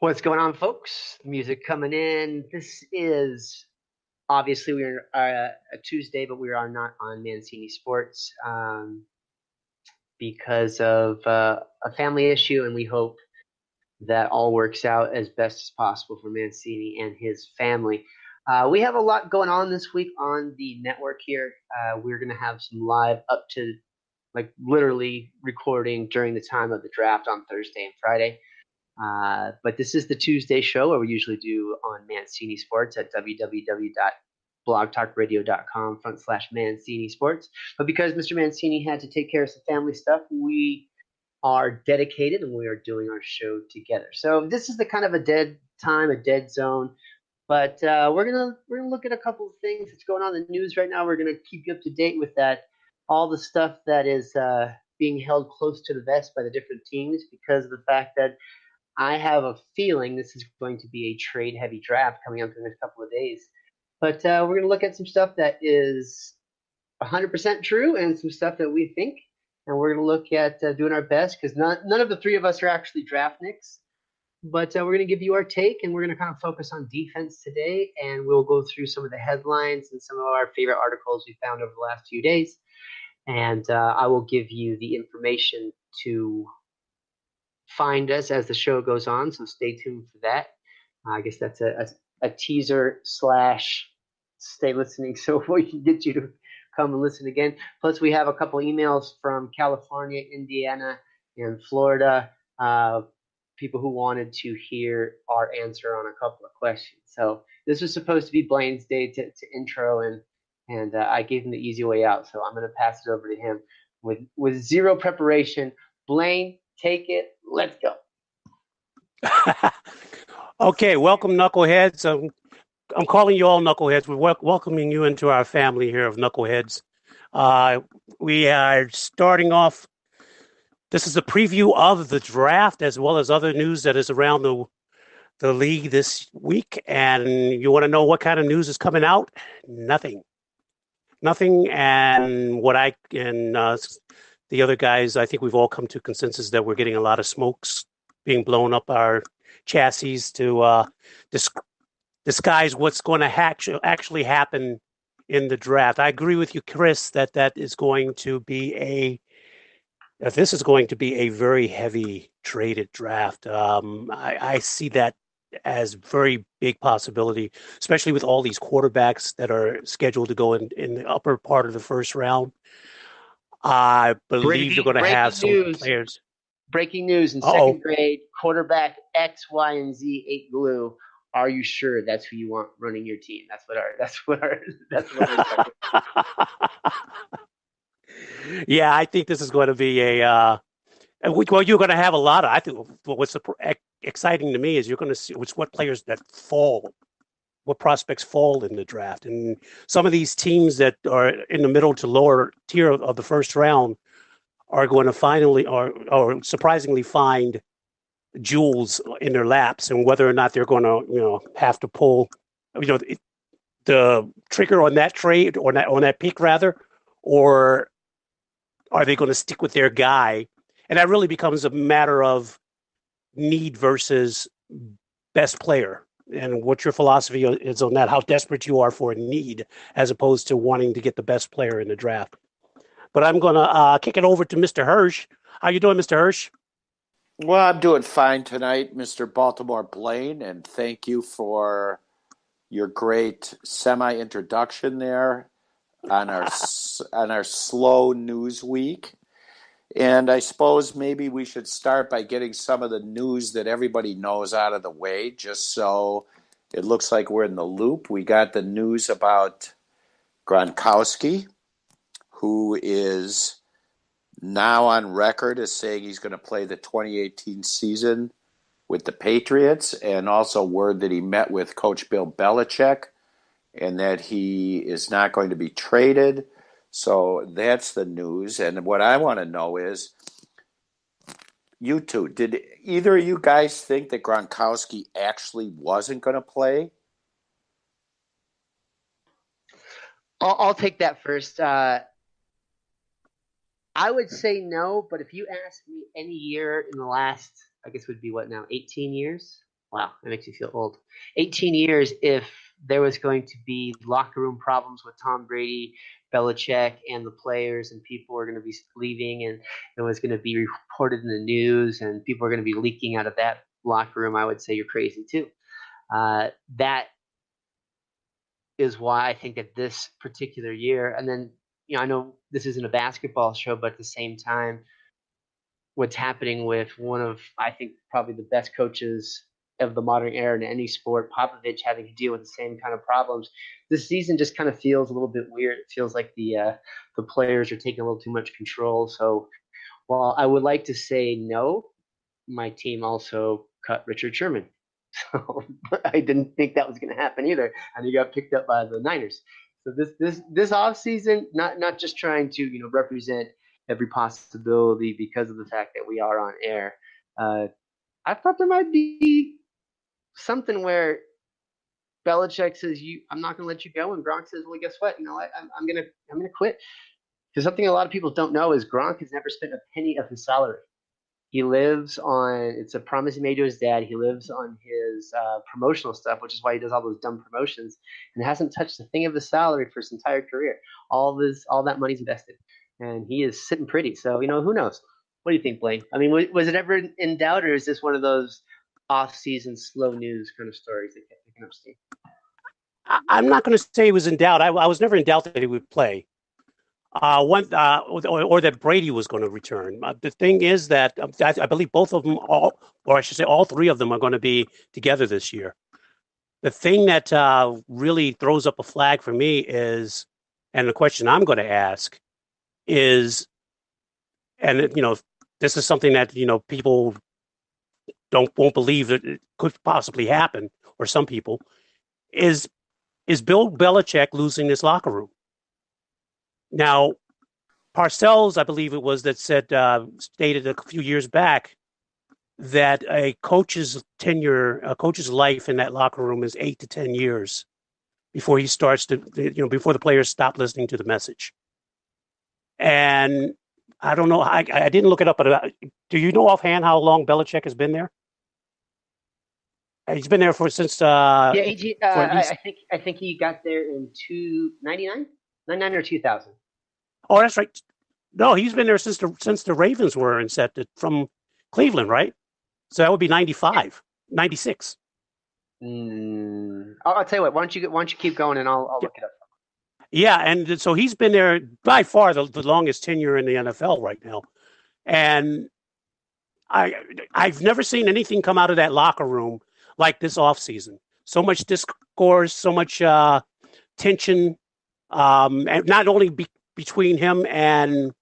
What's going on, folks? Music coming in. This is obviously we're a Tuesday, but we are not on Mancini Sports because of a family issue, and we hope that all works out as best as possible for Mancini and his family. We have a lot going on this week on the network here. We're going to have some live up to like literally recording during the time of the draft on Thursday and Friday. But this is the Tuesday show where we usually do on Mancini Sports at www.blogtalkradio.com/Mancini Sports. But because Mr. Mancini had to take care of some family stuff, we are dedicated and we are doing our show together. So this is the kind of a dead time, a dead zone. But we're gonna look at a couple of things that's going on in the news right now. We're gonna keep you up to date with that, all the stuff that is being held close to the vest by the different teams because of the fact that I have a feeling this is going to be a trade-heavy draft coming up in the next couple of days. But we're going to look at some stuff that is 100% true and some stuff that we think. And we're going to look at doing our best because none of the three of us are actually draft nicks. But we're going to give you our take, and we're going to kind of focus on defense today. And we'll go through some of the headlines and some of our favorite articles we found over the last few days. And I will give you the information to find us as the show goes on, so stay tuned for that. I guess that's a teaser slash stay listening so we can get you to come and listen again. Plus, we have a couple emails from California, Indiana, and Florida, people who wanted to hear our answer on a couple of questions. So this was supposed to be Blaine's day to intro, and I gave him the easy way out. So I'm going to pass it over to him with zero preparation. Blaine, take it. Let's go. Okay, welcome, Knuckleheads. I'm calling you all Knuckleheads. We're welcoming you into our family here of Knuckleheads. We are starting off. This is a preview of the draft as well as other news that is around the league this week. And you want to know what kind of news is coming out? Nothing. And what the other guys, I think we've all come to consensus that we're getting a lot of smokes being blown up our chassis to disguise what's going to actually happen in the draft. I agree with you, Chris, that is going to be this is going to be a very heavy traded draft. I see that as very big possibility, especially with all these quarterbacks that are scheduled to go in the upper part of the first round. I believe you're going to have some players. Breaking news in second grade, quarterback X, Y, and Z ate glue. Are you sure that's who you want running your team? That's what Yeah, I think this is going to be well, you're going to have a lot of. I think what's exciting to me is you're going to see what players that fall, what prospects fall in the draft, and some of these teams that are in the middle to lower tier of the first round are going to finally or surprisingly find jewels in their laps, and whether or not they're going to have to pull the trigger on that trade or on that pick rather, or are they going to stick with their guy? And that really becomes a matter of need versus best player, and what your philosophy is on that, how desperate you are for a need as opposed to wanting to get the best player in the draft. But I'm going to kick it over to Mr. Hirsch. How you doing, Mr. Hirsch? Well, I'm doing fine tonight, Mr. Baltimore Blaine, and thank you for your great semi-introduction there on our slow news week. And I suppose maybe we should start by getting some of the news that everybody knows out of the way, just so it looks like we're in the loop. We got the news about Gronkowski, who is now on record as saying he's going to play the 2018 season with the Patriots, and also word that he met with Coach Bill Belichick and that he is not going to be traded. So that's the news. And what I want to know is, you two, did either of you guys think that Gronkowski actually wasn't going to play? I'll take that first. I would say no, but if you ask me any year in the last, I guess would be what now, 18 years? Wow, that makes me feel old. 18 years. If there was going to be locker room problems with Tom Brady, Belichick, and the players, and people were going to be leaving, and it was going to be reported in the news, and people are going to be leaking out of that locker room, I would say you're crazy too. That is why I think that this particular year, and then I know this isn't a basketball show, but at the same time, what's happening with one of, I think, probably the best coaches of the modern era in any sport, Popovich, having to deal with the same kind of problems. This season just kind of feels a little bit weird. It feels like the players are taking a little too much control. So while I would like to say no, my team also cut Richard Sherman. So I didn't think that was going to happen either, and he got picked up by the Niners. So this off season, not just trying to represent every possibility because of the fact that we are on air. I thought there might be something where Belichick says, I'm not going to let you go," and Gronk says, "Well, guess what? I'm gonna quit." Because something a lot of people don't know is Gronk has never spent a penny of his salary. He lives on, it's a promise he made to his dad. He lives on his promotional stuff, which is why he does all those dumb promotions, and hasn't touched a thing of his salary for his entire career. All that money's invested, and he is sitting pretty. So who knows? What do you think, Blaine? I mean, was it ever in doubt, or is this one of those off-season slow news kind of stories that kept picking up steam? I'm not going to say he was in doubt. I was never in doubt that he would play. Or that Brady was going to return. The thing is that I believe both of them, or I should say all three of them, are going to be together this year. The thing that really throws up a flag for me is, and the question I'm going to ask is, and this is something that people won't believe that it could possibly happen, or some people, is Bill Belichick losing this locker room? Now, Parcells, I believe it was, that stated a few years back that a coach's life in that locker room is 8 to 10 years before he starts to, before the players stop listening to the message. And I don't know, I didn't look it up, but do you know offhand how long Belichick has been there? He's been there since. Yeah, I think he got there in 99 or 2000. Oh, that's right. No, he's been there since the Ravens were incepted from Cleveland, right? So that would be 95, 96. I'll tell you what. Why don't you keep going and I'll look it up. Yeah, and so he's been there by far the longest tenure in the NFL right now, and I've never seen anything come out of that locker room like this offseason. So much discourse, so much tension, and not only between him and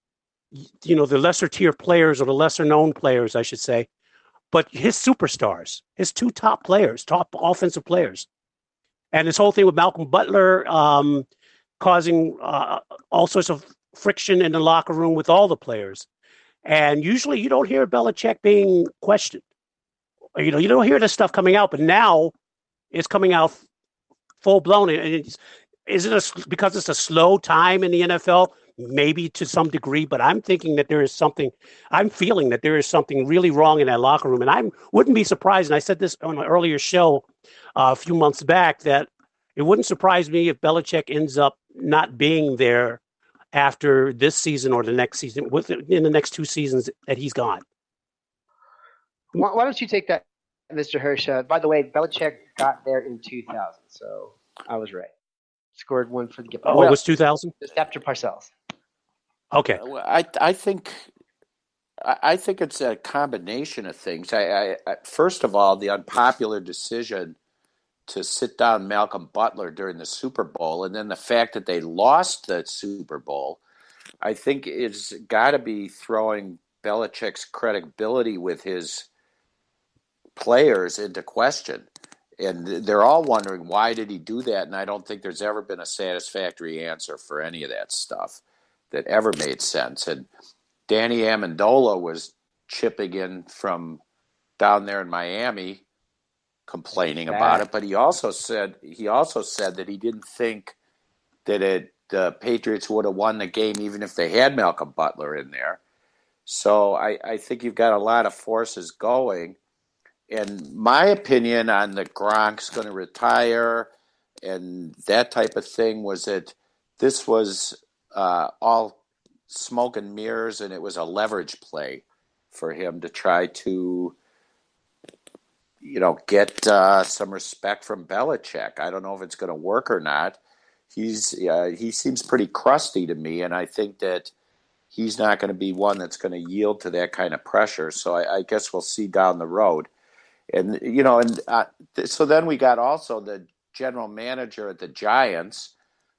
the lesser tier players, or the lesser known players, I should say, but his superstars, his two top offensive players. And this whole thing with Malcolm Butler causing all sorts of friction in the locker room with all the players. And usually you don't hear Belichick being questioned. You don't hear this stuff coming out, but now it's coming out full blown. And is it because it's a slow time in the NFL? Maybe to some degree, but I'm feeling that there is something really wrong in that locker room. And I wouldn't be surprised, and I said this on an earlier show a few months back, that it wouldn't surprise me if Belichick ends up not being there after this season or the next season, in the next two seasons that he's gone. Why don't you take that, Mr. Hirsch? By the way, Belichick got there in 2000, so I was right. Scored one for the gift. Oh, it was 2000? Just after Parcells. Okay. I think it's a combination of things. I first of all, the unpopular decision to sit down Malcolm Butler during the Super Bowl, and then the fact that they lost the Super Bowl, I think it's got to be throwing Belichick's credibility with his players into question. And they're all wondering, why did he do that? And I don't think there's ever been a satisfactory answer for any of that stuff that ever made sense. And Danny Amendola was chipping in from down there in Miami, complaining about it. But he also said that he didn't think that the Patriots would have won the game even if they had Malcolm Butler in there. So I think you've got a lot of forces going. And my opinion on the Gronk's going to retire and that type of thing was that this was all smoke and mirrors, and it was a leverage play for him to try to, get some respect from Belichick. I don't know if it's going to work or not. He seems pretty crusty to me, and I think that he's not going to be one that's going to yield to that kind of pressure. So I guess we'll see down the road. And so then we got also the general manager at the Giants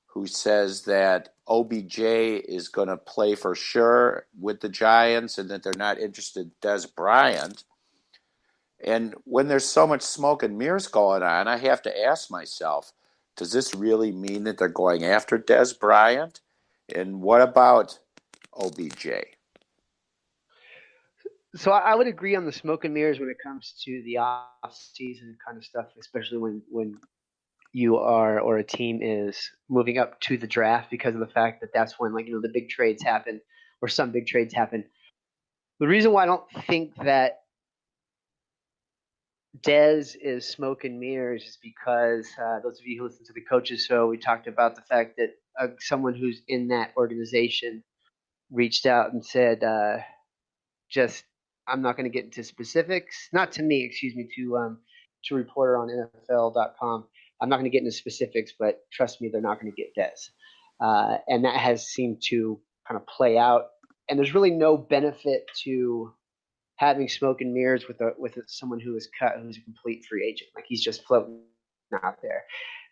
who says that OBJ is going to play for sure with the Giants and that they're not interested in Des Bryant. And when there's so much smoke and mirrors going on, I have to ask myself, does this really mean that they're going after Des Bryant? And what about OBJ? So I would agree on the smoke and mirrors when it comes to the off-season kind of stuff, especially when you are or a team is moving up to the draft, because of the fact that that's when the big trades happen or some big trades happen. The reason why I don't think that Dez is smoke and mirrors is because those of you who listen to the coaches show, we talked about the fact that someone who's in that organization reached out and said, I'm not going to get into specifics. Not to me, excuse me, to a reporter on NFL.com. I'm not going to get into specifics, but trust me, they're not going to get Dez. And that has seemed to kind of play out. And there's really no benefit to having smoke and mirrors with someone who is cut, who's a complete free agent. Like, he's just floating out there.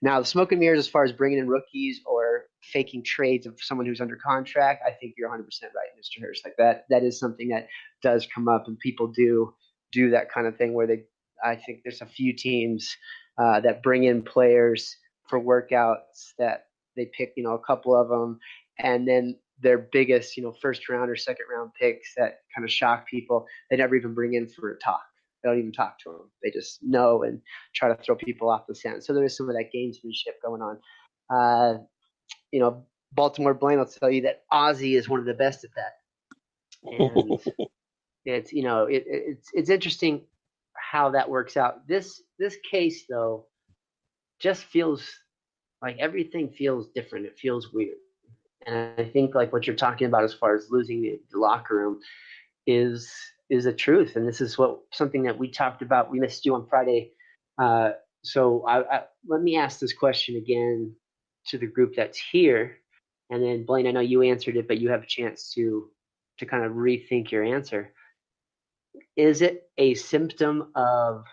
Now, the smoke and mirrors as far as bringing in rookies or faking trades of someone who's under contract, I think you're 100% right, Mr. Hirsch. Like, that is something that does come up, and people do that kind of thing where I think there's a few teams that bring in players for workouts that they pick, a couple of them, and then their biggest, first round or second round picks that kind of shock people, they never even bring in for a talk. They don't even talk to them. They just know and try to throw people off the scent. So there is some of that gamesmanship going on. Baltimore Blaine will tell you that Ozzy is one of the best at that. And it's interesting how that works out. This case, though, just feels like everything feels different. It feels weird. And I think like what you're talking about as far as losing the locker room is a truth. And this is something that we talked about. We missed you on Friday. So let me ask this question again to the group that's here. And then Blaine, I know you answered it, but you have a chance to kind of rethink your answer. Is it a symptom of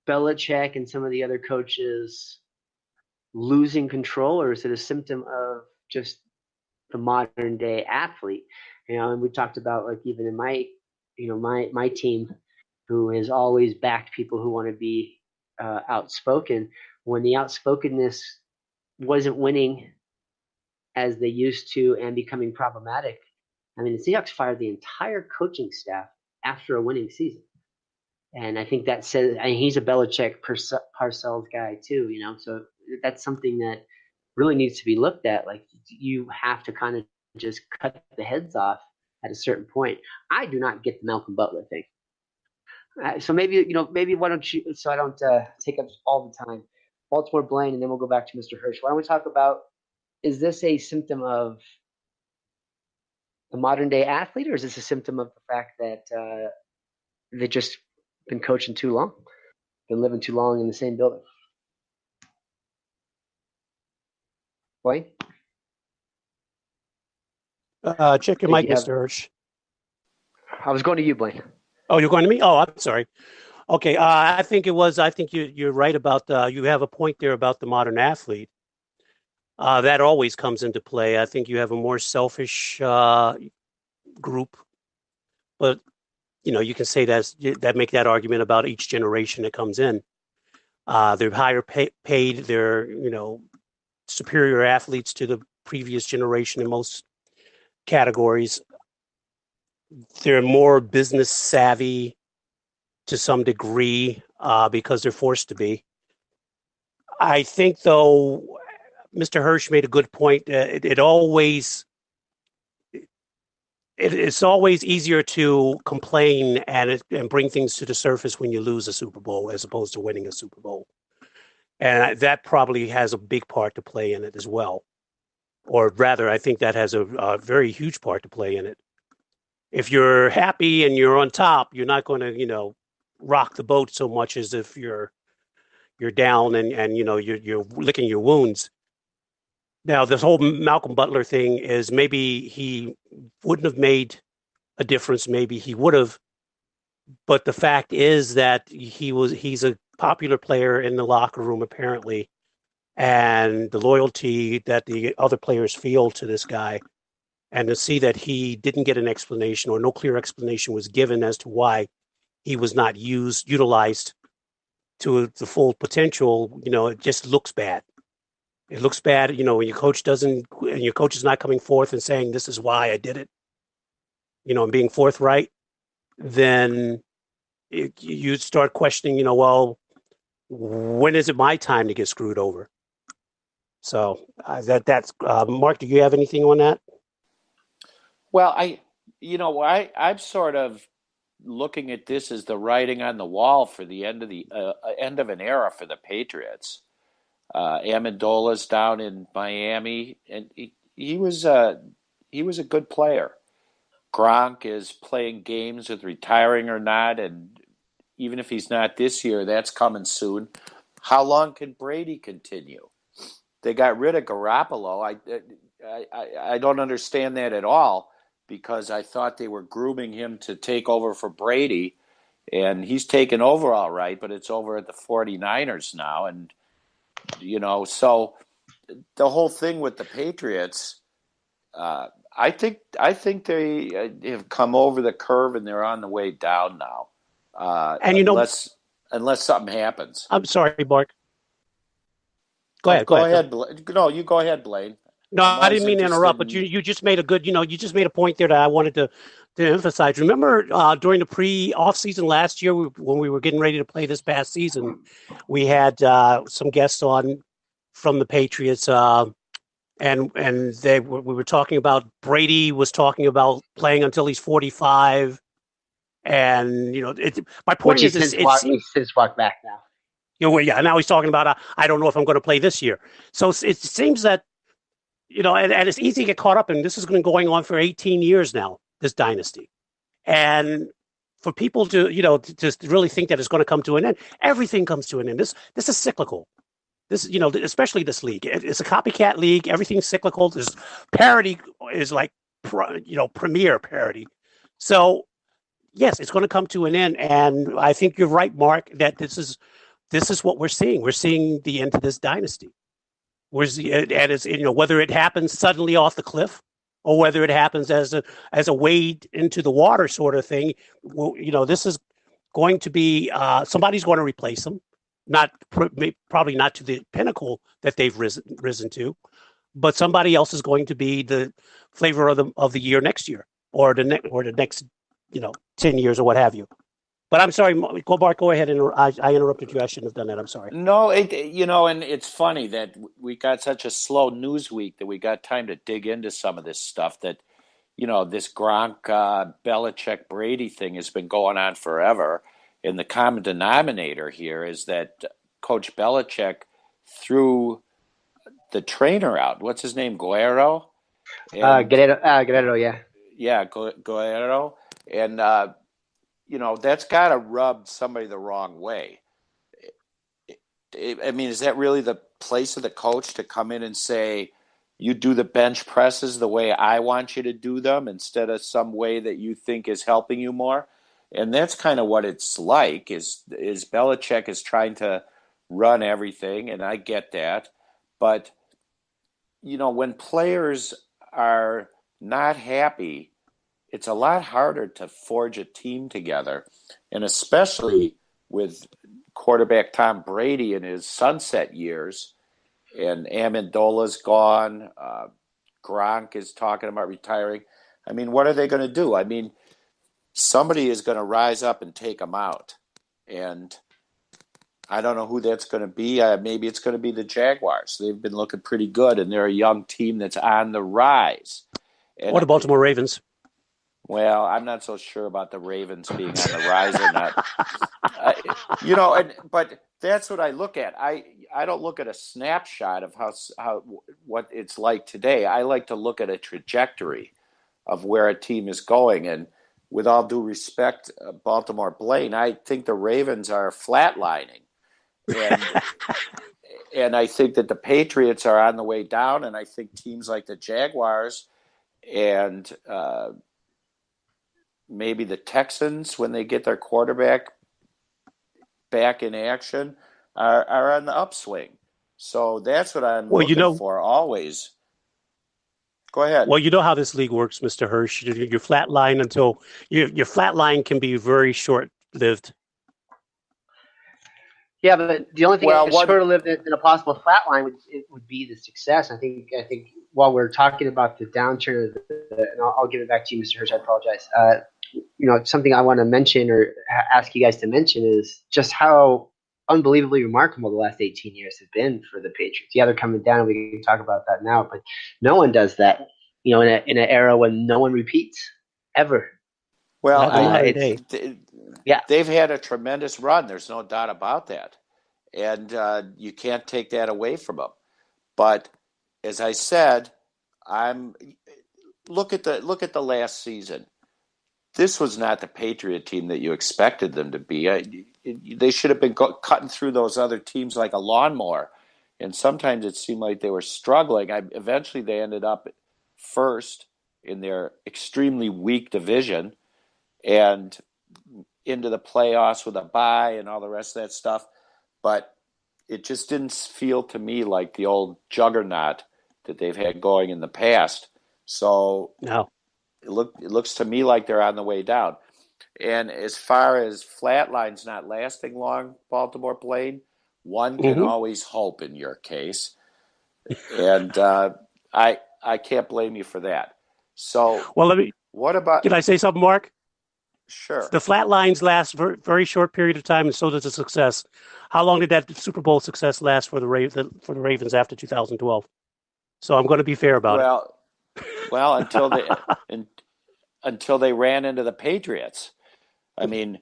Belichick and some of the other coaches losing control, or is it a symptom of just the modern day athlete? And we talked about, like, even in my team, who has always backed people who want to be outspoken, when the outspokenness wasn't winning as they used to and becoming problematic. I mean, the Seahawks fired the entire coaching staff after a winning season. And I think that says, he's a Belichick Parcells guy too, so that's something that really needs to be looked at. Like, you have to kind of just cut the heads off at a certain point. I do not get the Malcolm Butler thing. So maybe why don't you, so I don't take up all the time, Baltimore Blaine, and then we'll go back to Mr. Hirsch. Why don't we talk about, is this a symptom of the modern day athlete, or is this a symptom of the fact that they've just been coaching too long, been living too long in the same building? Blaine? Check your mic, Mr. Hirsch. I was going to you, Blaine. Oh, you're going to me? Oh, I'm sorry. Okay, I think you're right about you have a point there about the modern athlete. That always comes into play. I think you have a more selfish group, but you can say that make that argument about each generation that comes in. They're higher paid. They're superior athletes to the previous generation in most categories. They're more business savvy to some degree because they're forced to be. I think, though, Mr. Hirsch made a good point. It it's always easier to complain and bring things to the surface when you lose a Super Bowl as opposed to winning a Super Bowl. And that probably has a big part to play in it as well. Or rather, I think that has a very huge part to play in it. If you're happy and you're on top, you're not going to, rock the boat so much as if you're down and you're licking your wounds. Now, this whole Malcolm Butler thing is maybe he wouldn't have made a difference. Maybe he would have. But the fact is that he's a popular player in the locker room, apparently. And the loyalty that the other players feel to this guy, and to see that he didn't get an explanation or no clear explanation was given as to why he was not utilized to the full potential, it just looks bad. It looks bad, when your coach is not coming forth and saying, this is why I did it, and being forthright, then you start questioning, well, when is it my time to get screwed over? So that's Mark, do you have anything on that? Well, I'm sort of looking at this as the writing on the wall for the end of an era for the Patriots. Amendola's down in Miami, and he was a good player. Gronk is playing games with retiring or not, and even if he's not this year, that's coming soon. How long can Brady continue? They got rid of Garoppolo. I don't understand that at all, because I thought they were grooming him to take over for Brady, and he's taken over all right, but it's over at the 49ers now. And, so the whole thing with the Patriots, I think they have come over the curve and they're on the way down now. And unless something happens. I'm sorry, Mark. Go ahead. No, you go ahead, Blaine. No, I didn't mean to interrupt, but you just made a point there that I wanted to emphasize. Remember during the off-season last year when we were getting ready to play this past season, we had some guests on from the Patriots, and we were talking about Brady was talking about playing until he's 45, and my point is he's since walked back now. Now he's talking about I don't know if I'm going to play this year. So it seems that. And it's easy to get caught up in. This is going on for 18 years now, this dynasty. And for people to really think that it's going to come to an end, everything comes to an end. This is cyclical. This, especially this league. It's a copycat league. Everything's cyclical. This parity is like, premier parity. So, yes, it's going to come to an end. And I think you're right, Mark, that this is what we're seeing. We're seeing the end of this dynasty. Whether it happens suddenly off the cliff, or whether it happens as a wade into the water sort of thing, this is going to be somebody's going to replace them. Probably not to the pinnacle that they've risen to, but somebody else is going to be the flavor of the year next year, or the next 10 years or what have you. But I'm sorry, Mark, go ahead. I interrupted you. I shouldn't have done that. I'm sorry. No, and it's funny that we got such a slow news week that we got time to dig into some of this stuff that, this Gronk, Belichick, Brady thing has been going on forever. And the common denominator here is that Coach Belichick threw the trainer out. What's his name? Guerrero? Guerrero, yeah. Yeah, Guerrero. And, that's got to rub somebody the wrong way. I mean, is that really the place of the coach to come in and say, you do the bench presses the way I want you to do them instead of some way that you think is helping you more? And that's kind of what it's like, is Belichick is trying to run everything, and I get that. But, when players are not happy, it's a lot harder to forge a team together, and especially with quarterback Tom Brady in his sunset years, and Amendola's gone. Gronk is talking about retiring. I mean, what are they going to do? I mean, somebody is going to rise up and take them out, and I don't know who that's going to be. Maybe it's going to be the Jaguars. They've been looking pretty good, and they're a young team that's on the rise. Or the Baltimore Ravens. Well, I'm not so sure about the Ravens being on the rise or not. But that's what I look at. I don't look at a snapshot of how what it's like today. I like to look at a trajectory of where a team is going. And with all due respect, Baltimore Blaine, I think the Ravens are flatlining, and I think that the Patriots are on the way down, and I think teams like the Jaguars and maybe the Texans, when they get their quarterback back in action, are on the upswing. So that's what I'm looking for always. Go ahead. Well, you know how this league works, Mr. Hirsch. Your flat line until your flat line can be very short-lived. Yeah, but the only thing that's shorter-lived than a possible flat line would be the success. I think while we're talking about the downturn, and I'll give it back to you, Mr. Hirsch. I apologize. Something I want to mention or ask you guys to mention is just how unbelievably remarkable the last 18 years have been for the Patriots. Yeah, they're coming down. We can talk about that now, but no one does that. In an era when no one repeats ever. Well, they've had a tremendous run. There's no doubt about that, and you can't take that away from them. But as I said, look at the last season. This was not the Patriot team that you expected them to be. They should have been cutting through those other teams like a lawnmower, and sometimes it seemed like they were struggling. Eventually, they ended up first in their extremely weak division and into the playoffs with a bye and all the rest of that stuff. But it just didn't feel to me like the old juggernaut that they've had going in the past. So no. It looks to me like they're on the way down. And as far as flatline's not lasting long, Baltimore Blaine, one can always hope in your case. And I can't blame you for that. So, what about... Can I say something, Mark? Sure. The flat lines last very short period of time, and so does the success. How long did that Super Bowl success last for the Ravens after 2012? So I'm going to be fair about it. Well, until they ran into the Patriots. I mean,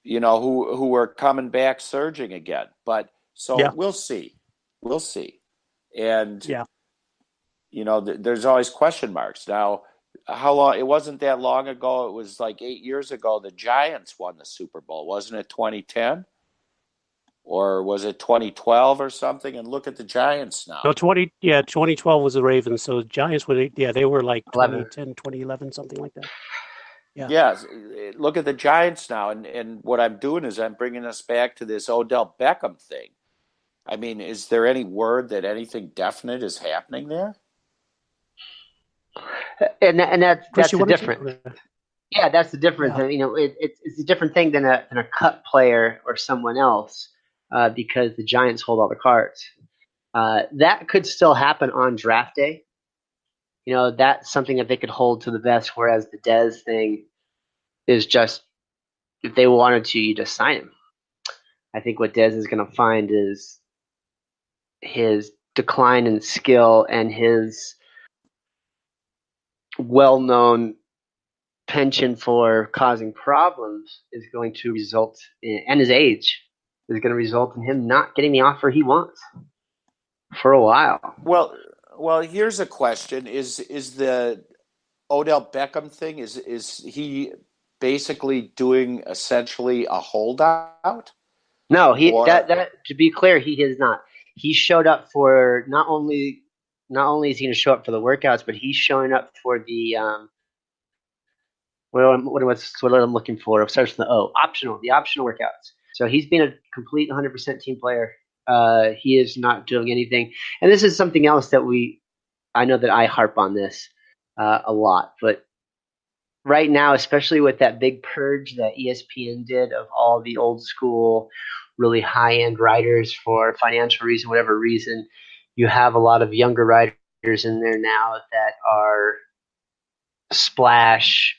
who were coming back surging again. But we'll see. We'll see. And there's always question marks. Now, how long? It wasn't that long ago. It was like 8 years ago. The Giants won the Super Bowl, wasn't it? 2010, or was it 2012 or something? And look at the Giants now. No, 2012 was the Ravens. So the Giants were, they were like 2010, 2011, something like that. Yeah. Look at the Giants now, and what I'm doing is I'm bringing us back to this Odell Beckham thing. I mean, is there any word that anything definite is happening there? And that's the difference. Yeah, that's the difference. Yeah. It's a different thing than a cut player or someone else because the Giants hold all the cards. That could still happen on draft day. That's something that they could hold to the vest, whereas the Dez thing is just, if they wanted to, you just sign him. I think what Dez is going to find is his decline in skill and his well-known penchant for causing problems is going to result in, and his age is going to result in him not getting the offer he wants for a while. Well, here's a question: Is the Odell Beckham thing is he basically doing essentially a holdout? No, that to be clear, he is not. He showed up for not only is he going to show up for the workouts, but he's showing up for the what I'm looking for. It starts with the O, the optional workouts. So he's been a complete 100% team player. He is not doing anything. And this is something else that I know that I harp on this a lot, but right now, especially with that big purge that ESPN did of all the old school, really high-end writers for financial reason, whatever reason, you have a lot of younger writers in there now that are splash.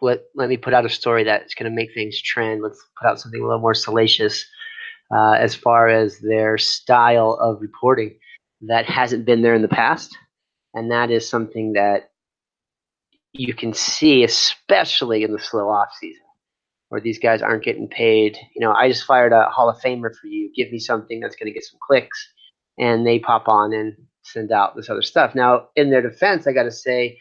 Let me put out a story that's going to make things trend. Let's put out something a little more salacious as far as their style of reporting that hasn't been there in the past. And that is something that you can see, especially in the slow off season, where these guys aren't getting paid. I just fired a Hall of Famer for you. Give me something that's going to get some clicks, and they pop on and send out this other stuff. Now, in their defense, I got to say,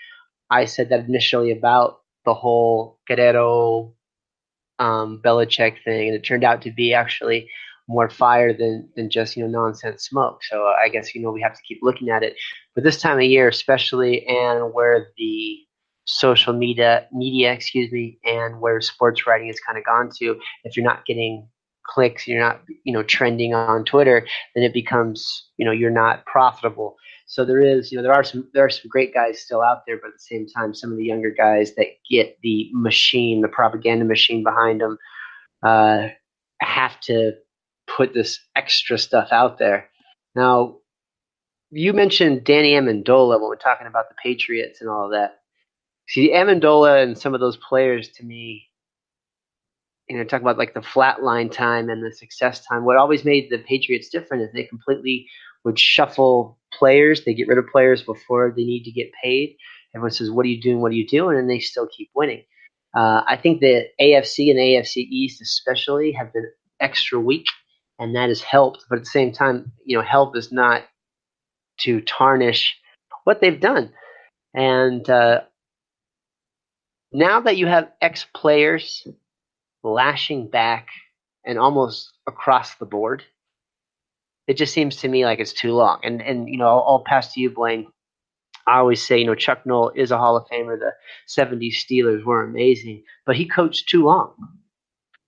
I said that initially about the whole Guerrero Belichick thing, and it turned out to be actually more fire than just nonsense smoke. So I guess we have to keep looking at it. But this time of year, especially, and where the social media, and where sports writing has kind of gone to, if you're not getting clicks, you're not trending on Twitter, then it becomes you're not profitable. So there are some great guys still out there, but at the same time, some of the younger guys that get the propaganda machine behind them, have to put this extra stuff out there. Now, you mentioned Danny Amendola when we're talking about the Patriots and all of that. See, Amendola and some of those players, to me, talk about like the flatline time and the success time. What always made the Patriots different is they completely would shuffle players. They get rid of players before they need to get paid. Everyone says, "What are you doing? What are you doing?" And they still keep winning. I think the AFC and AFC East especially have been extra weak, and that has helped. But at the same time, help is not to tarnish what they've done. And now that you have ex-players lashing back and almost across the board, it just seems to me like it's too long. And I'll pass to you, Blaine. I always say, Chuck Noll is a Hall of Famer. The 70s Steelers were amazing, but he coached too long.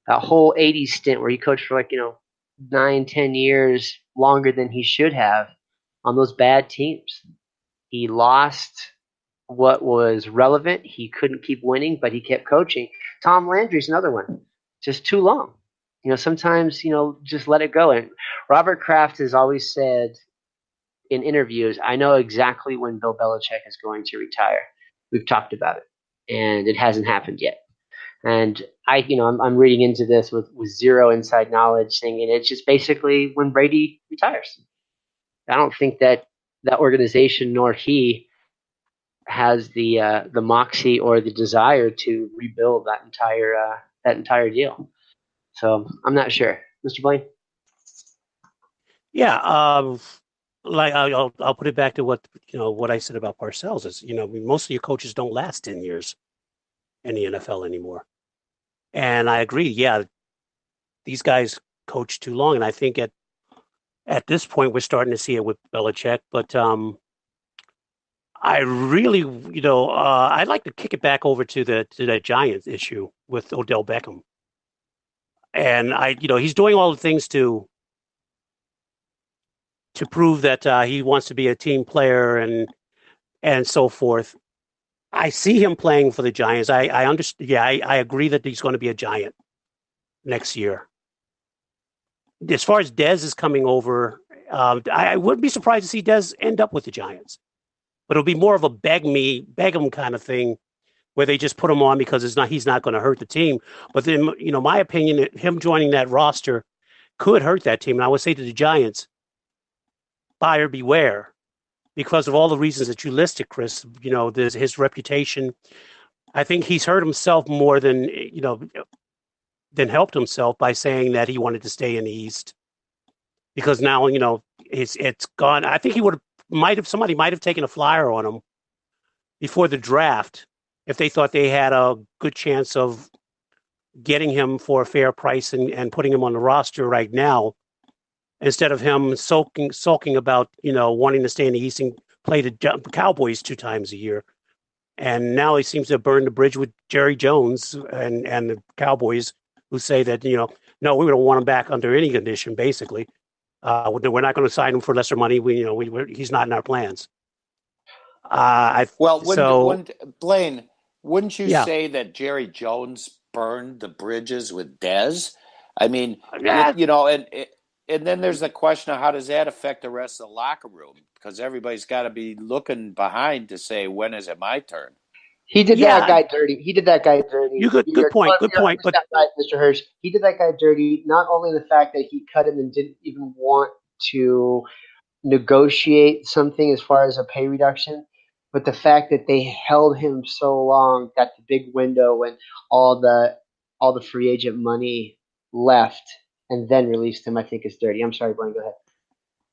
That whole 80s stint where he coached for 9-10 years longer than he should have on those bad teams. He lost what was relevant. He couldn't keep winning, but he kept coaching. Tom Landry's another one. Just too long. Sometimes, just let it go. And Robert Kraft has always said in interviews, I know exactly when Bill Belichick is going to retire. We've talked about it, and it hasn't happened yet. And I'm reading into this with zero inside knowledge, thinking it's just basically when Brady retires. I don't think that organization nor he has the moxie or the desire to rebuild that entire deal. So I'm not sure, Mr. Blaine. Yeah, like I'll put it back to what I said about Parcells is most of your coaches don't last 10 years in the NFL anymore, and I agree. Yeah, these guys coach too long, and I think at this point we're starting to see it with Belichick, but I really I'd like to kick it back over to the Giants issue with Odell Beckham, and he's doing all the things to prove that he wants to be a team player and so forth. I see him playing for the Giants. I understand. Yeah, I agree that he's going to be a Giant next year. As far as Dez is coming over, I wouldn't be surprised to see Dez end up with the Giants, but it'll be more of a beg him kind of thing, where they just put him on because he's not going to hurt the team. But then, my opinion, him joining that roster could hurt that team. And I would say to the Giants, buyer beware, because of all the reasons that you listed, Chris. There's his reputation. I think he's hurt himself more than helped himself by saying that he wanted to stay in the East, because now it's gone. I think somebody might have taken a flyer on him before the draft if they thought they had a good chance of getting him for a fair price and putting him on the roster right now, instead of him sulking about wanting to stay in the East and play the Cowboys 2 times a year. And now he seems to have burned the bridge with Jerry Jones and the Cowboys, who say that no, we don't want him back under any condition. Basically, we're not going to sign him for lesser money. He's not in our plans. Blaine, wouldn't you Yeah. say that Jerry Jones burned the bridges with Dez? I mean, Yeah. and then there's the question of how does that affect the rest of the locker room? Because everybody's got to be looking behind to say, when is it my turn? He did that guy dirty. Good point. Good point. But right, Mr. Hirsch, he did that guy dirty. Not only the fact that he cut him and didn't even want to negotiate something as far as a pay reduction, But the fact that they held him so long, got the big window when all the free agent money left, and then released him, I think is dirty. I'm sorry, Blaine. Go ahead.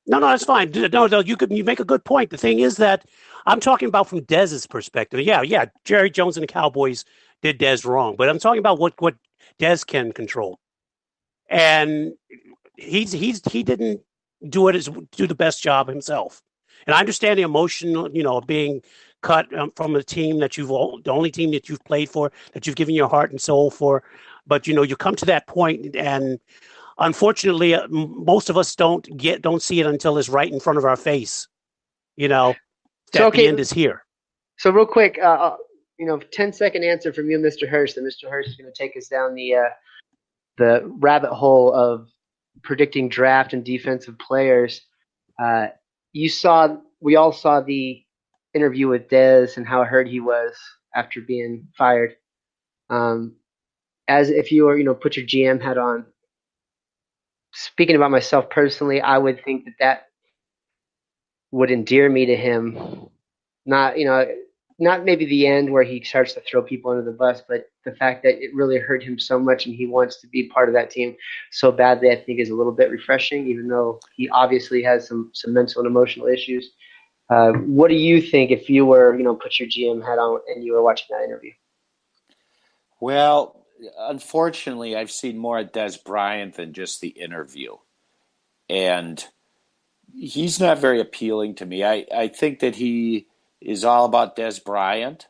No, that's fine. No, you make a good point. The thing is that I'm talking about from Dez's perspective. Yeah, Jerry Jones and the Cowboys did Dez wrong, but I'm talking about what Dez can control, and he didn't do the best job himself. And I understand the emotion, of being cut from a team that the only team that you've played for, that you've given your heart and soul for, but you come to that point and. Unfortunately, most of us don't see it until it's right in front of our face. That the end is here. So real quick, 10-second answer from you, Mr. Hurst. And Mr. Hurst is going to take us down the rabbit hole of predicting draft and defensive players. We all saw the interview with Dez and how hurt he was after being fired. As if you were, put your GM hat on. Speaking about myself personally, I would think that would endear me to him. Not maybe the end where he starts to throw people under the bus, but the fact that it really hurt him so much and he wants to be part of that team so badly, I think is a little bit refreshing, even though he obviously has some mental and emotional issues. What do you think if you were, put your GM hat on and you were watching that interview? Well, unfortunately, I've seen more of Dez Bryant than just the interview. And he's not very appealing to me. I think that he is all about Dez Bryant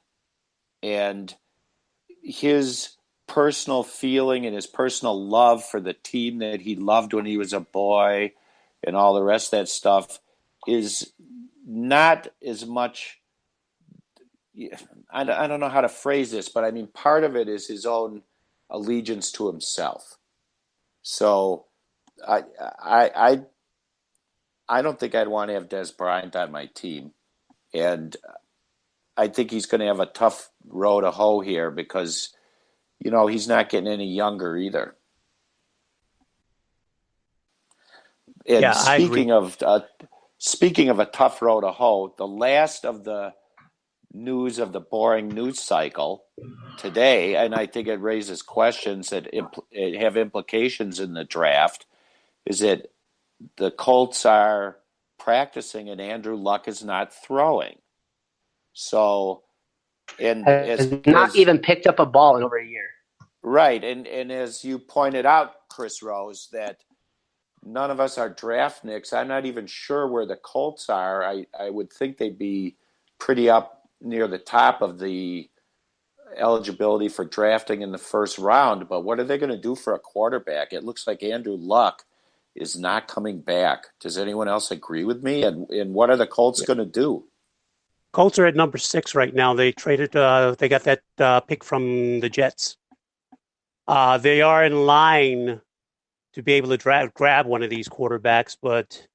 and his personal feeling and his personal love for the team that he loved when he was a boy and all the rest of that stuff is not as much. I don't know how to phrase this, but I mean, part of it is his own allegiance to himself. So I don't think I'd want to have Dez Bryant on my team. And I think he's going to have a tough row to hoe here because, he's not getting any younger either. And yeah, speaking of a tough row to hoe, the last of the news of the boring news cycle today, and I think it raises questions that have implications in the draft, is that the Colts are practicing and Andrew Luck is not throwing. So, and has not even picked up a ball in over a year. Right, and as you pointed out, Chris Rose, that none of us are draft nicks. I'm not even sure where the Colts are. I would think they'd be pretty up near the top of the eligibility for drafting in the first round, but what are they going to do for a quarterback? It looks like Andrew Luck is not coming back. Does anyone else agree with me? And what are the Colts going to do? Colts are at number 6 right now. They traded. They got that pick from the Jets. They are in line to be able to grab one of these quarterbacks, but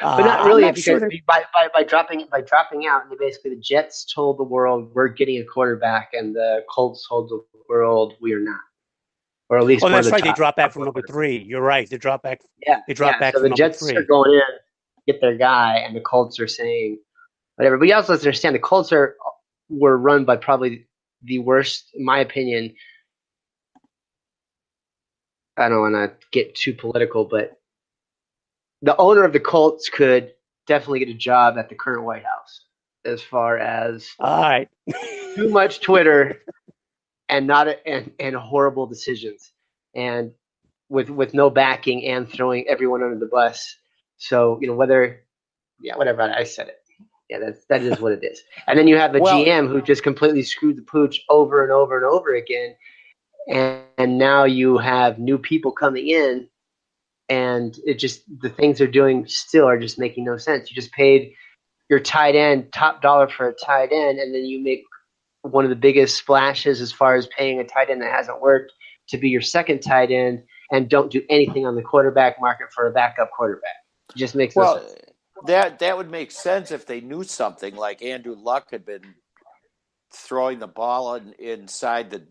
not really. Not sure by dropping out, and basically the Jets told the world we're getting a quarterback, and the Colts told the world we are not, or at least. Oh, that's right. They dropped back from number 3. You're right. They dropped back. Yeah, they dropped back. So from the Jets number 3. are going in, get their guy, and the Colts are saying whatever. But you also have to understand the Colts were run by probably the worst, in my opinion. I don't want to get too political, but the owner of the Colts could definitely get a job at the current White House as far as all right. too much Twitter and and horrible decisions and with no backing and throwing everyone under the bus. So, whatever I said it. Yeah, that is what it is. And then you have a GM who just completely screwed the pooch over and over and over again. And now you have new people coming in, and the things they're doing still are just making no sense. You just paid your tight end top dollar for a tight end, and then you make one of the biggest splashes as far as paying a tight end that hasn't worked to be your second tight end, and don't do anything on the quarterback market for a backup quarterback. It just makes no sense. That would make sense if they knew something, like Andrew Luck had been throwing the ball inside the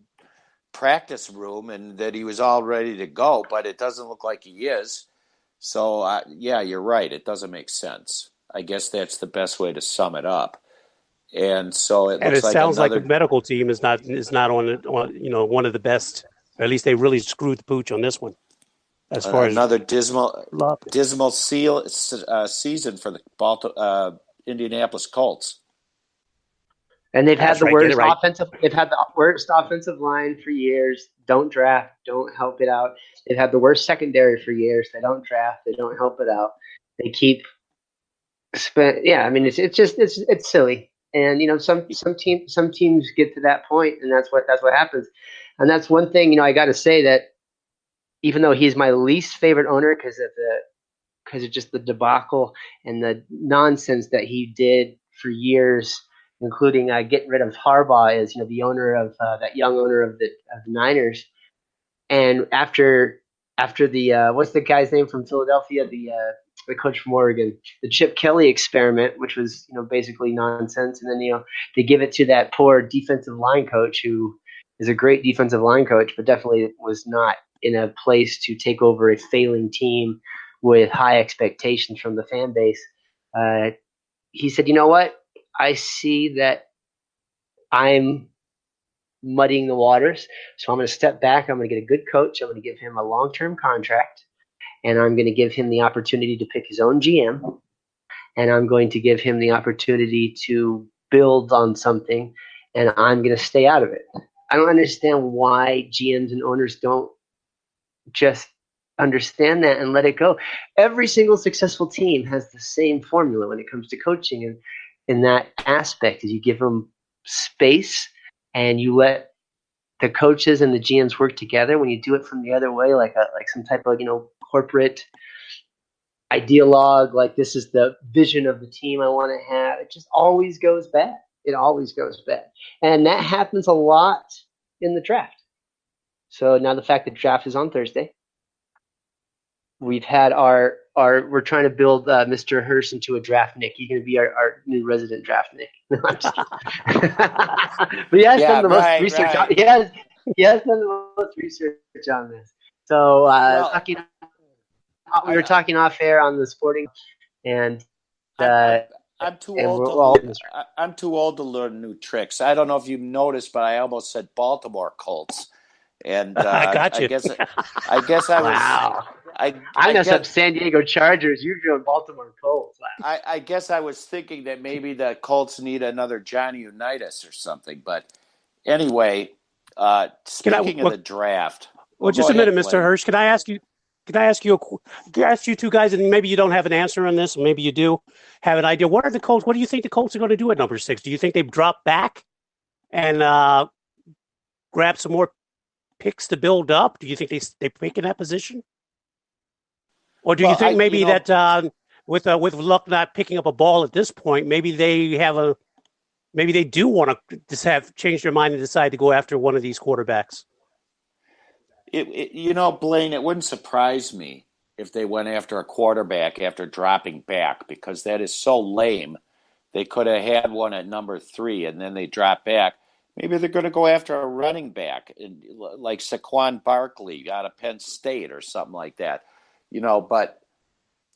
practice room and that he was all ready to go, but it doesn't look like he is. So, yeah, you're right. It doesn't make sense. I guess that's the best way to sum it up. And so it And looks it like sounds like the another. medical team is not on one of the best. Or at least they really screwed the pooch on this one, as far as Another dismal luck. season for the Indianapolis Colts. And they've had That's the right. Get it worst right. offensive line for years. Don't draft, don't help it out. They've had the worst secondary for years. They don't draft, they don't help it out. They keep yeah, I mean it's silly. And some teams get to that point, and that's what happens. And that's one thing, I got to say that even though he's my least favorite owner because of just the debacle and the nonsense that he did for years, including getting rid of Harbaugh as the owner of that young owner of the Niners. And after the what's the guy's name from Philadelphia, the coach from Oregon, the Chip Kelly experiment, which was basically nonsense, and then they give it to that poor defensive line coach who is a great defensive line coach, but definitely was not in a place to take over a failing team with high expectations from the fan base. He said, "You know what? I see that I'm muddying the waters, so I'm going to step back. I'm going to get a good coach. I'm going to give him a long-term contract, and I'm going to give him the opportunity to pick his own GM, and I'm going to give him the opportunity to build on something, and I'm going to stay out of it." I don't understand why GMs and owners don't just understand that and let it go. Every single successful team has the same formula when it comes to coaching, and in that aspect is you give them space and you let the coaches and the GMs work together. When you do it from the other way, like some type of corporate ideologue, like this is the vision of the team I want to have, it just always goes bad. It always goes bad, and that happens a lot in the draft. So now the fact that draft is on Thursday, we've had we're trying to build Mr. Hurst into a draft Nick. He's going to be our new resident draft Nick. No, I'm just kidding. But he has done the most research. Right. He has done the most research on this. So we were talking off air on the sporting, and I'm too old to learn new tricks. I don't know if you noticed, but I almost said Baltimore Colts, and I got you. I guess I was. Wow. I messed up San Diego Chargers. You're doing Baltimore Colts. Wow. I guess I was thinking that maybe the Colts need another Johnny Unitas or something. But anyway, speaking of the draft. Well, just a minute, Mr. Hirsch. Can I ask you two guys, and maybe you don't have an answer on this, maybe you do have an idea. What do you think the Colts are going to do at number 6? Do you think they drop back and grab some more picks to build up? Do you think they pick in that position? Or do you think maybe that with Luck not picking up a ball at this point, maybe they do want to just have changed their mind and decide to go after one of these quarterbacks? Blaine, it wouldn't surprise me if they went after a quarterback after dropping back, because that is so lame. They could have had one at number 3 and then they drop back. Maybe they're going to go after a running back like Saquon Barkley out of Penn State or something like that. But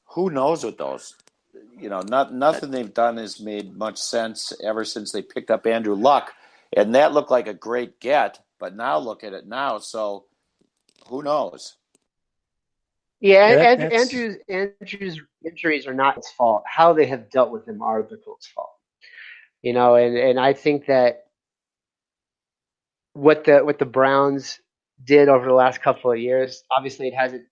who knows with those? Nothing they've done has made much sense ever since they picked up Andrew Luck. And that looked like a great get, but now look at it now. So who knows? Yeah, Andrew's injuries are not his fault. How they have dealt with him are the Colts' fault. And I think that what the Browns did over the last couple of years, obviously it hasn't,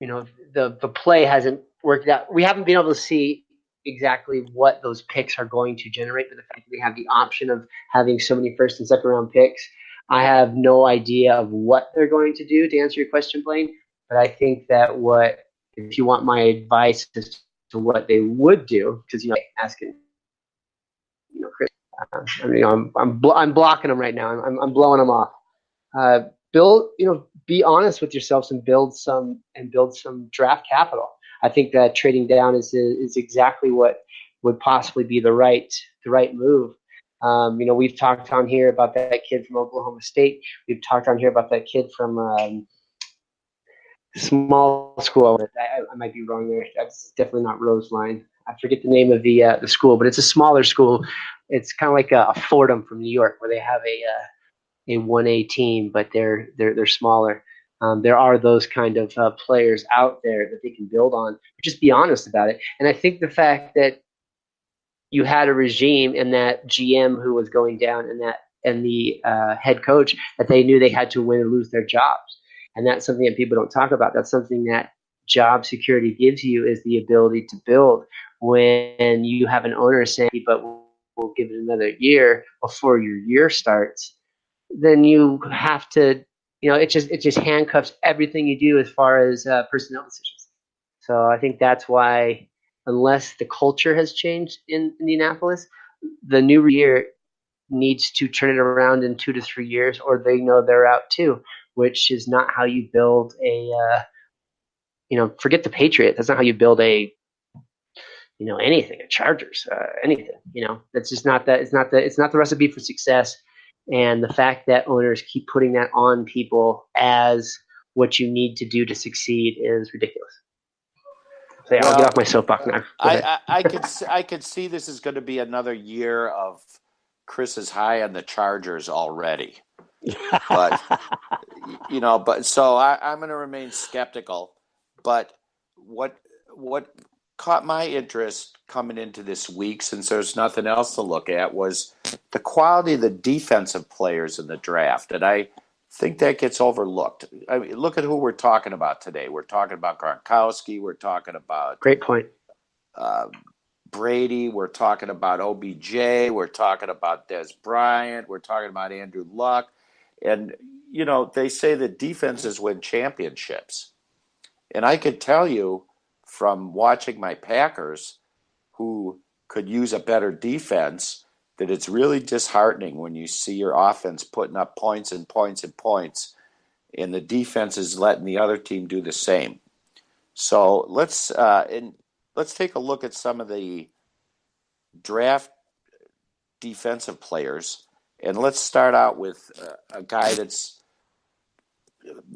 the play hasn't worked out. We haven't been able to see exactly what those picks are going to generate, but the fact that we have the option of having so many first and second round picks, I have no idea of what they're going to do, to answer your question, Blaine. But I think that if you want my advice as to what they would do, because asking, Chris, I'm blocking them right now. I'm blowing them off. Be honest with yourselves and build some draft capital. I think that trading down is exactly what would possibly be the right move. We've talked on here about that kid from Oklahoma State. We've talked on here about that kid from small school. I might be wrong there. That's definitely not Roseline. I forget the name of the school, but it's a smaller school. It's kind of like a Fordham from New York, where they have a 1A team, but they're smaller. There are those kind of players out there that they can build on. Just be honest about it. And I think the fact that you had a regime and that GM who was going down and the head coach, that they knew they had to win or lose their jobs. And that's something that people don't talk about. That's something that job security gives you, is the ability to build. When you have an owner saying, but we'll give it another year before your year starts, then you have to, it just handcuffs everything you do as far as personnel decisions. So I think that's why, unless the culture has changed in Indianapolis, the new year needs to turn it around in 2 to 3 years, or they know they're out too, which is not how you build forget the Patriots. That's not how you build anything, a Chargers, anything. That's just not that. It's not the recipe for success. And the fact that owners keep putting that on people as what you need to do to succeed is ridiculous. So I'll get off my soapbox now. I could see this is going to be another year of Chris is high on the Chargers already. But so I'm going to remain skeptical. But what caught my interest coming into this week, since there's nothing else to look at, was the quality of the defensive players in the draft. And I think that gets overlooked. I mean, look at who we're talking about today. We're talking about Gronkowski. We're talking about great point. Brady. We're talking about OBJ. We're talking about Des Bryant. We're talking about Andrew Luck. And, they say that defenses win championships. And I could tell you from watching my Packers, who could use a better defense, that it's really disheartening when you see your offense putting up points and points and points, and the defense is letting the other team do the same. So let's take a look at some of the draft defensive players, and let's start out with a guy that's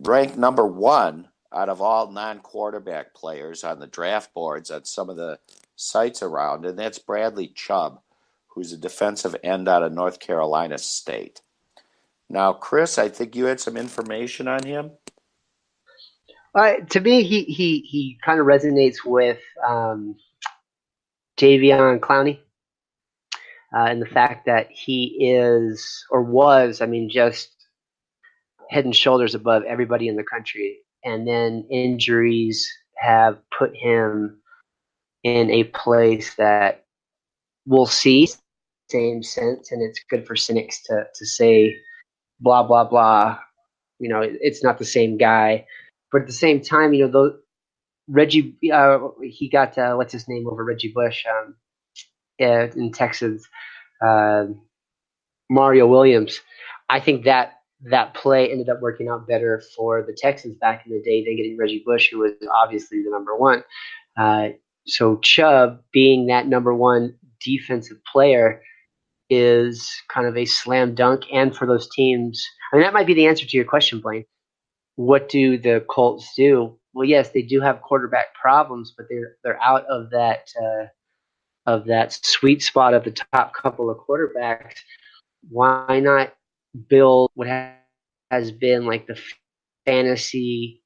ranked number 1 out of all non-quarterback players on the draft boards at some of the sites around, and that's Bradley Chubb, who's a defensive end out of North Carolina State. Now, Chris, I think you had some information on him. To me, he kind of resonates with Jadeveon Clowney, and the fact that he is, or was, just head and shoulders above everybody in the country. And then injuries have put him in a place that we'll see, same sense, and it's good for cynics to say blah blah blah. It's not the same guy, but at the same time, Reggie, he got what's his name over Reggie Bush in Texas, Mario Williams. I think that play ended up working out better for the Texans back in the day than getting Reggie Bush, who was obviously the number 1. So Chubb being that number 1 defensive player is kind of a slam dunk. And for those teams, that might be the answer to your question, Blaine. What do the Colts do? Well, yes, they do have quarterback problems, but they're out of that sweet spot of the top couple of quarterbacks. Why not build what has been like the fantasy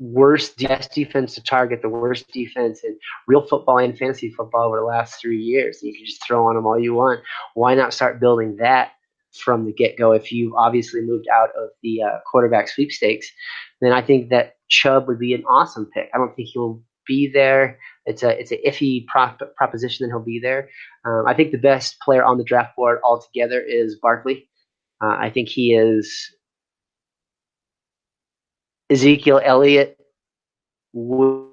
best defense to target, the worst defense in real football and fantasy football over the last 3 years? You can just throw on them all you want. Why not start building that from the get-go? If you obviously moved out of the quarterback sweepstakes, then I think that Chubb would be an awesome pick. I don't think he'll be there. It's an iffy proposition that he'll be there. I think the best player on the draft board altogether is Barkley. I think he is Ezekiel Elliott with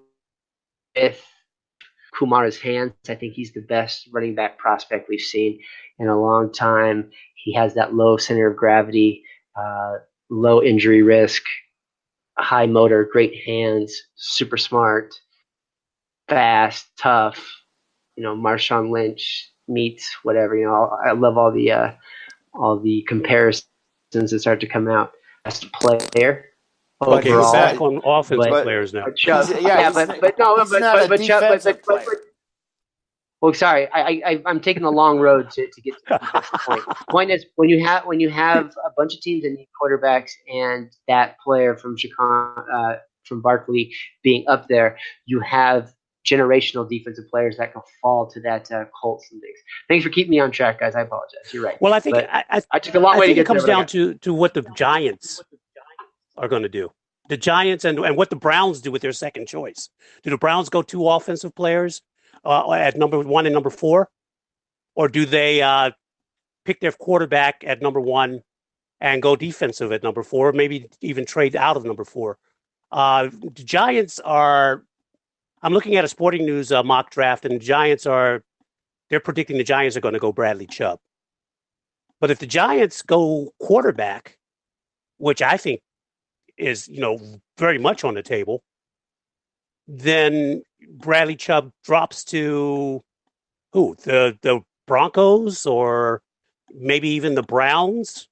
Kumara's hands. I think he's the best running back prospect we've seen in a long time. He has that low center of gravity, low injury risk, high motor, great hands, super smart, fast, tough. Marshawn Lynch meets whatever. I love all the comparisons that start to come out. Best player. Okay, overall, we're back on offensive players now. But Chubb, he's not a defensive player. Well, sorry, I'm taking the long road to get to the defensive point. Point is, when you have a bunch of teams that need quarterbacks, and that player from Chicago, from Barkley being up there, you have generational defensive players that can fall to that Colts and things. Thanks for keeping me on track, guys. I apologize. You're right. Well, I think But I took a long I way to think it get there. comes But I down got to what the Giants are going to do. The Giants and what the Browns do with their second choice. Do the Browns go two offensive players at number 1 and number 4? Or do they pick their quarterback at number 1 and go defensive at number 4, maybe even trade out of number 4? The Giants are, I'm looking at a Sporting News mock draft, and they're predicting the Giants are going to go Bradley Chubb. But if the Giants go quarterback, which I think is, very much on the table, then Bradley Chubb drops to who? The Broncos, or maybe even the Browns.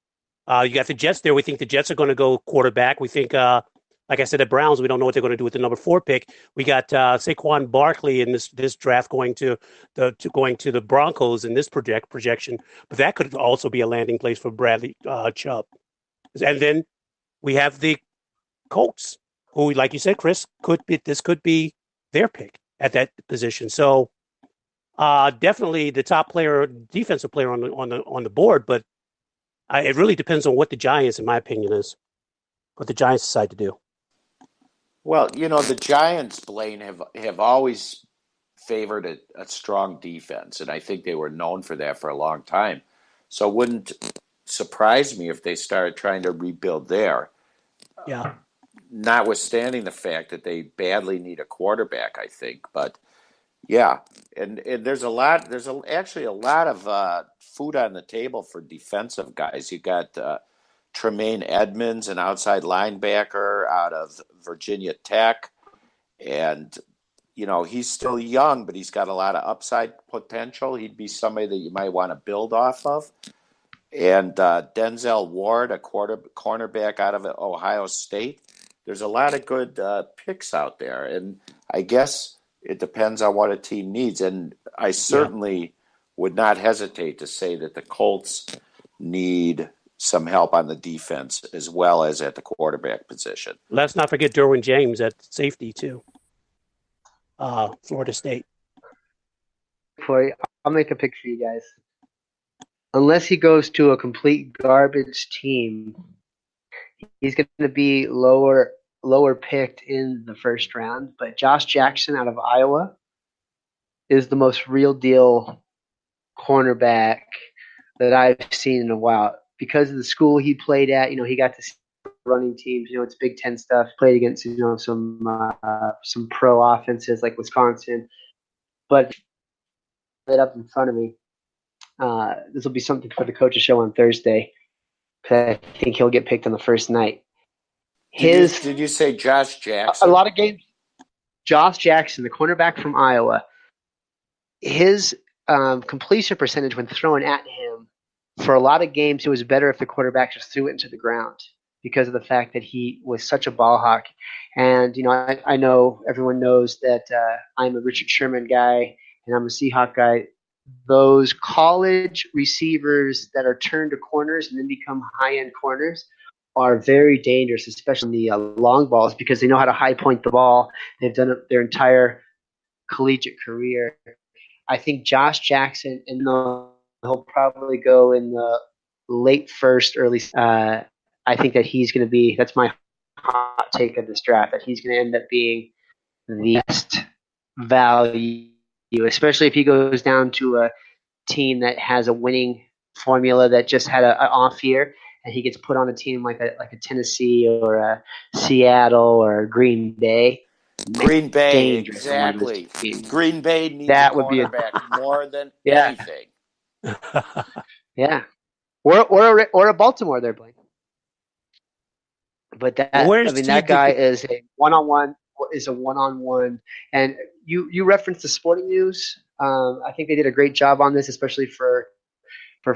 You got the Jets there. We think the Jets are going to go quarterback. We think, like I said, the Browns, we don't know what they're going to do with the number 4 pick. We got Saquon Barkley in this draft going to the Broncos in this projection, but that could also be a landing place for Bradley Chubb. And then we have the Colts, who, like you said, Chris, could be their pick at that position. So definitely the top player, defensive player on the board, but it really depends on what the Giants, in my opinion, what the Giants decide to do. Well, the Giants, Blaine, have always favored a strong defense, and I think they were known for that for a long time. So it wouldn't surprise me if they started trying to rebuild there. Yeah. Notwithstanding the fact that they badly need a quarterback, I think. But yeah, and there's actually a lot of food on the table for defensive guys. You got Tremaine Edmonds, an outside linebacker out of Virginia Tech, and he's still young, but he's got a lot of upside potential. He'd be somebody that you might want to build off of. And Denzel Ward, a cornerback out of Ohio State. There's a lot of good picks out there, and I guess it depends on what a team needs. And I certainly would not hesitate to say that the Colts need some help on the defense as well as at the quarterback position. Let's not forget Derwin James at safety too. Florida State. I'll make a pick for you guys. Unless he goes to a complete garbage team, he's going to be lower picked in the first round. But Josh Jackson out of Iowa is the most real deal cornerback that I've seen in a while. Because of the school he played at, he got to see running teams. It's Big Ten stuff. Played against some pro offenses like Wisconsin, but it up in front of me. This will be something for the coach's show on Thursday. I think he'll get picked on the first night. Did you say Josh Jackson? A lot of games. Josh Jackson, the cornerback from Iowa, his completion percentage when thrown at him, for a lot of games, it was better if the quarterback just threw it into the ground because of the fact that he was such a ball hawk. And, I know everyone knows that I'm a Richard Sherman guy and I'm a Seahawk guy. Those college receivers that are turned to corners and then become high-end corners are very dangerous, especially in the long balls, because they know how to high point the ball. They've done it their entire collegiate career. I think Josh Jackson, and he'll probably go in the late first, early. I think that he's going to be. That's my hot take of this draft. That he's going to end up being the best value, especially if he goes down to a team that has a winning formula that just had an off year, and he gets put on a team like a Tennessee or a Seattle or a Green Bay. Green Bay, exactly. Green Bay needs a quarterback more than anything. Yeah, or a Baltimore there, Blaine. But that guy is a one-on-one. And you referenced the Sporting News. I think they did a great job on this, especially for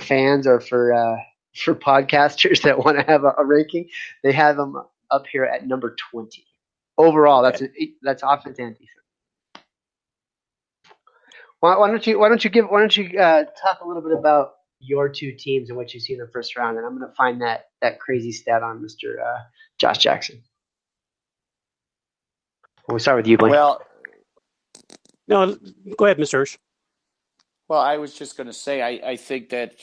fans or for podcasters that want to have a ranking. They have him up here at number 20 overall. Okay. That's offense and defense. Why don't you talk a little bit about your two teams and what you see in the first round, and I'm going to find that crazy stat on Mr. Josh Jackson. We'll start with you, Blaine. Well, No, go ahead, Mr. Hirsch. well, I was just going to say, I think that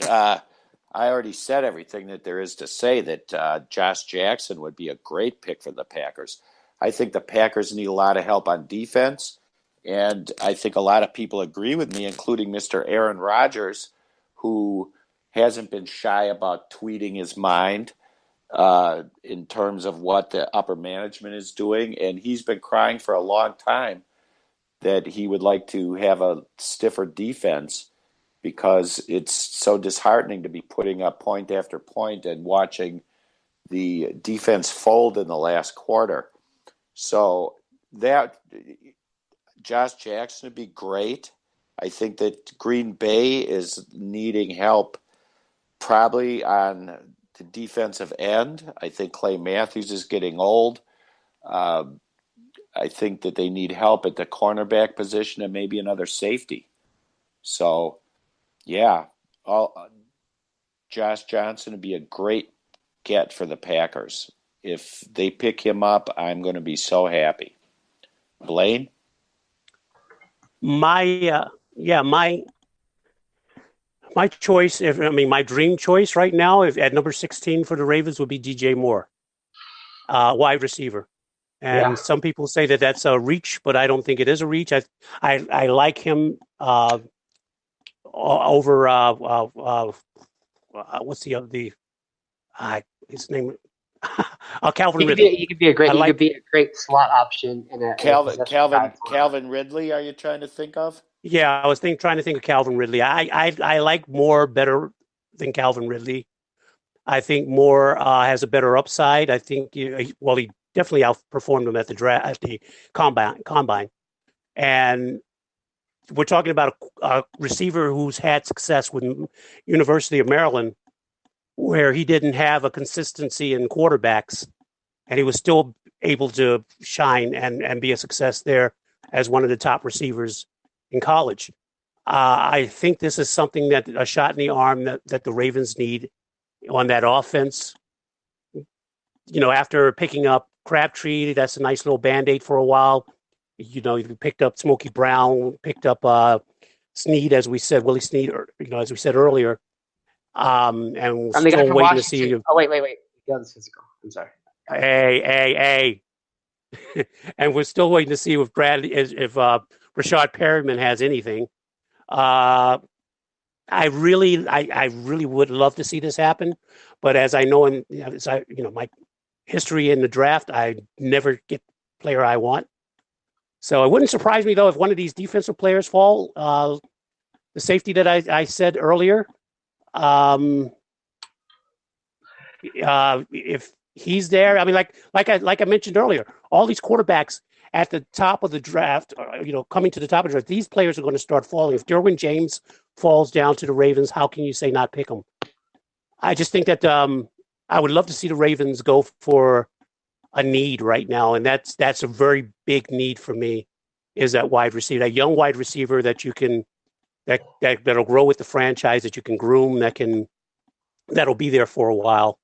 I already said everything that there is to say, that Josh Jackson would be a great pick for the Packers. I think the Packers need a lot of help on defense, and I think a lot of people agree with me, including Mr. Aaron Rodgers, who hasn't been shy about tweeting his mind in terms of what the upper management is doing, and he's been crying for a long time that he would like to have a stiffer defense because it's so disheartening to be putting up point after point and watching the defense fold in the last quarter. So that Josh Jackson would be great. I think that Green Bay is needing help probably on the defensive end. I think Clay Matthews is getting old. I think that they need help at the cornerback position and maybe another safety. So, yeah, Josh Johnson would be a great get for the Packers. If they pick him up, I'm going to be so happy. Blaine? My choice, my dream choice right now, if at number 16 for the Ravens, would be DJ Moore, wide receiver. And some people say that that's a reach, but I don't think it is a reach. I like him over what's his name? Calvin Ridley. He could be a great slot option in Calvin Ridley. Are you trying to think of? Yeah, I was trying to think of Calvin Ridley. I like Moore better than Calvin Ridley. I think Moore has a better upside. I think he definitely outperformed him at the combine. And we're talking about a receiver who's had success with University of Maryland, where he didn't have a consistency in quarterbacks, and he was still able to shine and be a success there as one of the top receivers in college. I think this is something that a shot in the arm that the Ravens need on that offense. After picking up Crabtree, that's a nice little Band-Aid for a while. You picked up Smokey Brown, picked up Snead, as we said, Willie Snead, as we said earlier. And we're still waiting to see. Oh, wait. Yeah, this physical. I'm sorry. Hey. And we're still waiting to see if Rashad Perriman has anything. I really would love to see this happen, but as I know, my history in the draft, I never get the player I want. So it wouldn't surprise me though if one of these defensive players fall. The safety that I said earlier, if he's there, like I mentioned earlier, all these quarterbacks at the top of the draft, coming to the top of the draft, these players are going to start falling. If Derwin James falls down to the Ravens, how can you say not pick him? I just think that I would love to see the Ravens go for a need right now, and that's a very big need for me, is that wide receiver, that young wide receiver that you can that'll grow with the franchise, that you can groom, that'll be there for a while,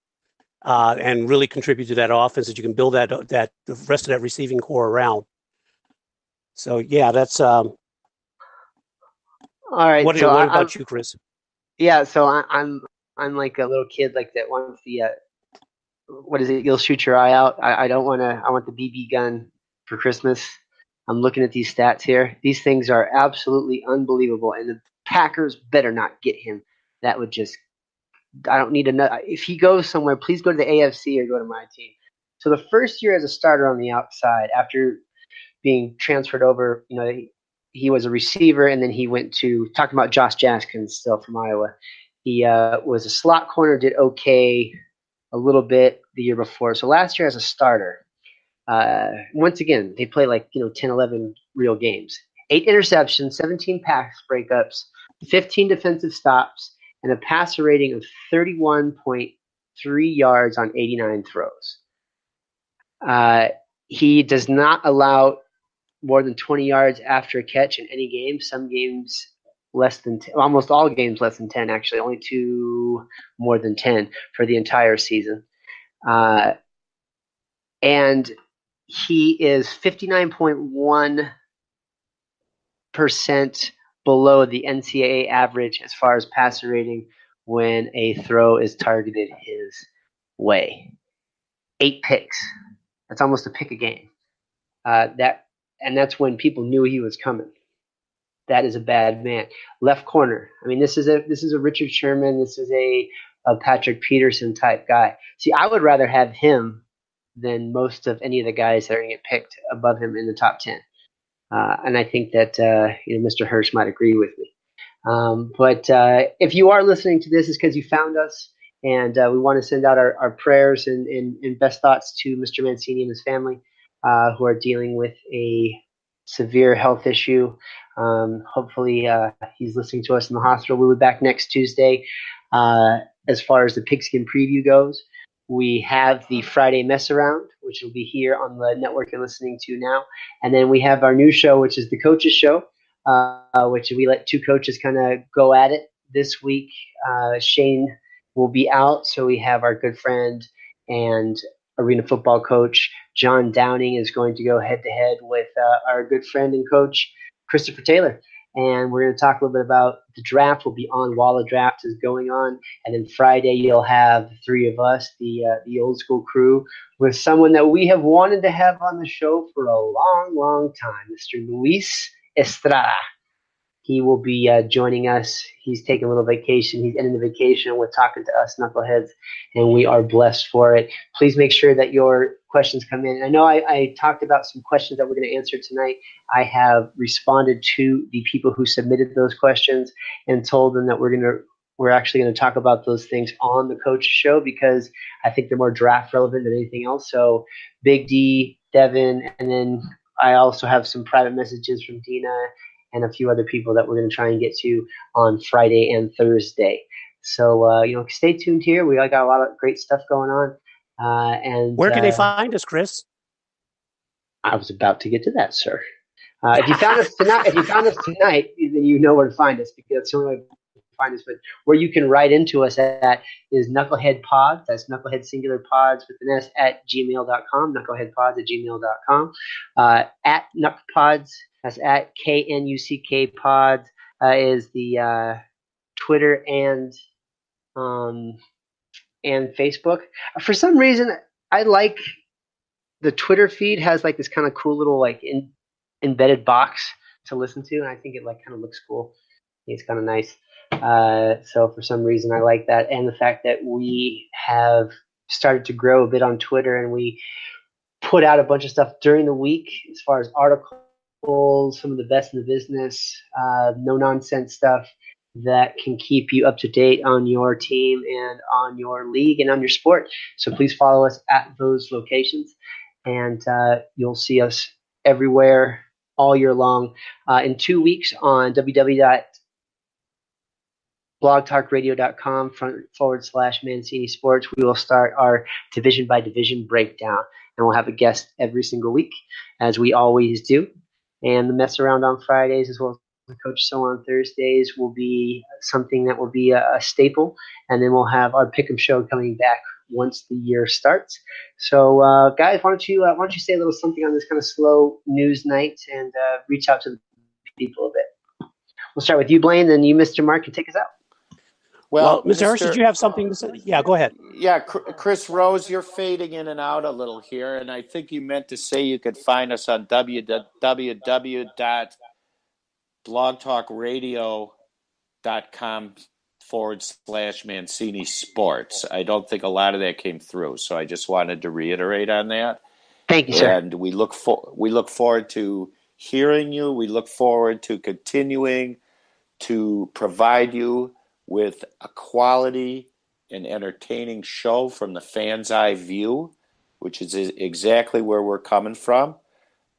and really contribute to that offense, that you can build that the rest of that receiving core around. So yeah, that's all right. What about you, Chris? Yeah, so I'm like a little kid like that wants the what is it? You'll shoot your eye out. I don't want to. I want the BB gun for Christmas. I'm looking at these stats here. These things are absolutely unbelievable, and the Packers better not get him. That would just. I don't need another. If he goes somewhere, please go to the AFC or go to my team. So the first year as a starter on the outside, after being transferred over, he was a receiver, and then he went to talking about Josh Jackson, still from Iowa. He was a slot corner, did okay a little bit the year before. So last year as a starter, once again, they play 10, 11 real games. 8 interceptions, 17 pass breakups, 15 defensive stops, and a passer rating of 31.3 yards on 89 throws. He does not allow more than 20 yards after a catch in any game. Some games less than 10, almost all games less than 10, actually. Only two more than 10 for the entire season. And he is 59.1% below the NCAA average as far as passer rating when a throw is targeted his way. 8 picks. That's almost a pick a game. That's when people knew he was coming. That is a bad man. Left corner. I mean, this is a Richard Sherman. This is a Patrick Peterson type guy. See, I would rather have him than most of any of the guys that are going to get picked above him in the top 10. And I think that Mr. Hirsch might agree with me. But if you are listening to this, it's because you found us, and we want to send out our prayers and best thoughts to Mr. Mancini and his family, who are dealing with a severe health issue. Hopefully, he's listening to us in the hospital. We'll be back next Tuesday. As far as the Pigskin Preview goes, we have the Friday Mess Around, which will be here on the network you're listening to now. And then we have our new show, which is the Coaches Show, which we let two coaches kind of go at it this week. Shane will be out, so we have our good friend and arena football coach John Downing is going to go head-to-head with our good friend and coach Christopher Taylor. And we're going to talk a little bit about the draft. Will be on while the draft is going on. And then Friday, you'll have the three of us, the old school crew, with someone that we have wanted to have on the show for a long, long time, Mr. Luis Estrada. He will be joining us. He's taking a little vacation. He's ending the vacation. We're talking to us knuckleheads, and we are blessed for it. Please make sure that your questions come in. I know I talked about some questions that we're going to answer tonight. I have responded to the people who submitted those questions and told them that we're actually going to talk about those things on the Coach's Show because I think they're more draft relevant than anything else. So Big D, Devin, and then I also have some private messages from Dina and a few other people that we're going to try and get to on Friday and Thursday. So, stay tuned here. We got a lot of great stuff going on. And where can they find us, Chris? I was about to get to that, sir. If you found us tonight, then you know where to find us because that's the only way to find us. But where you can write into us at is Knucklehead Pods. That's Knucklehead Singular Pods with an S at gmail.com. Knuckleheadpods at gmail.com. At Knuckpods. That's at KNUCK Pods is the Twitter and Facebook. For some reason, I like the Twitter feed has like this kind of cool little like embedded box to listen to, and I think it like kind of looks cool. It's kind of nice. So for some reason, I like that, and the fact that we have started to grow a bit on Twitter, and we put out a bunch of stuff during the week as far as articles. Some of the best in the business, no nonsense stuff that can keep you up to date on your team and on your league and on your sport. So please follow us at those locations, and you'll see us everywhere all year long. In 2 weeks on www.blogtalkradio.com/Mancini Sports, we will start our division by division breakdown, and we'll have a guest every single week, as we always do. And the mess around on Fridays, as well as the Coach Show on Thursdays, will be something that will be a staple. And then we'll have our Pick'em Show coming back once the year starts. So, guys, why don't you say a little something on this kind of slow news night and reach out to the people a bit. We'll start with you, Blaine, then you, Mr. Mark, can take us out. Well, Mr. Hirsch, did you have something to say? Yeah, go ahead. Yeah, Chris Rose, you're fading in and out a little here, and I think you meant to say you could find us on www.blogtalkradio.com/Mancini Sports. I don't think a lot of that came through, so I just wanted to reiterate on that. Thank you, sir. And we look forward to hearing you. We look forward to continuing to provide you with a quality and entertaining show from the fan's eye view, which is exactly where we're coming from.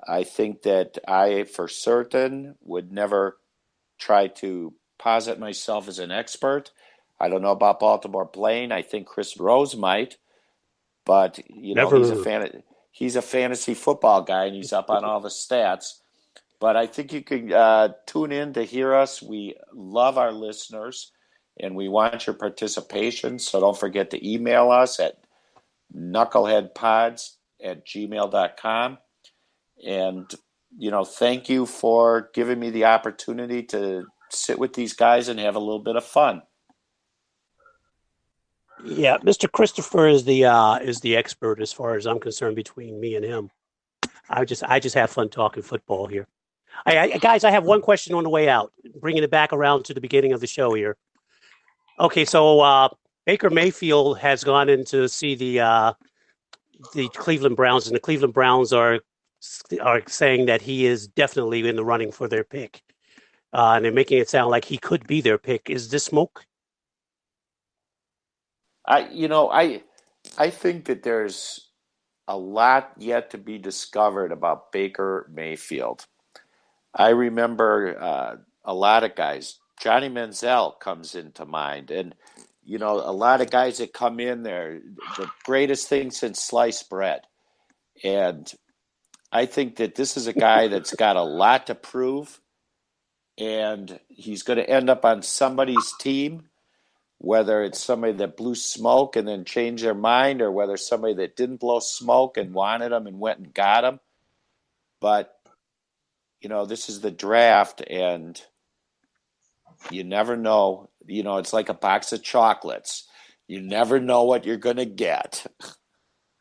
I think that I, for certain, would never try to posit myself as an expert. I don't know about Baltimore Blaine. I think Chris Rose might, but he's a fantasy football guy, and he's up on all the stats. But I think you can tune in to hear us. We love our listeners, and we want your participation. So don't forget to email us at knuckleheadpods@gmail.com. And, thank you for giving me the opportunity to sit with these guys and have a little bit of fun. Yeah, Mr. Christopher is the expert as far as I'm concerned between me and him. I just have fun talking football here. Guys, I have one question on the way out, bringing it back around to the beginning of the show here. Okay, so Baker Mayfield has gone in to see the Cleveland Browns, and the Cleveland Browns are saying that he is definitely in the running for their pick, and they're making it sound like he could be their pick. Is this smoke? I think that there's a lot yet to be discovered about Baker Mayfield. I remember a lot of guys. Johnny Manziel comes into mind, and a lot of guys that come in there, the greatest thing since sliced bread. And I think that this is a guy that's got a lot to prove, and he's going to end up on somebody's team, whether it's somebody that blew smoke and then changed their mind, or whether somebody that didn't blow smoke and wanted him and went and got him. But, this is the draft, and you never know. It's like a box of chocolates. You never know what you're going to get.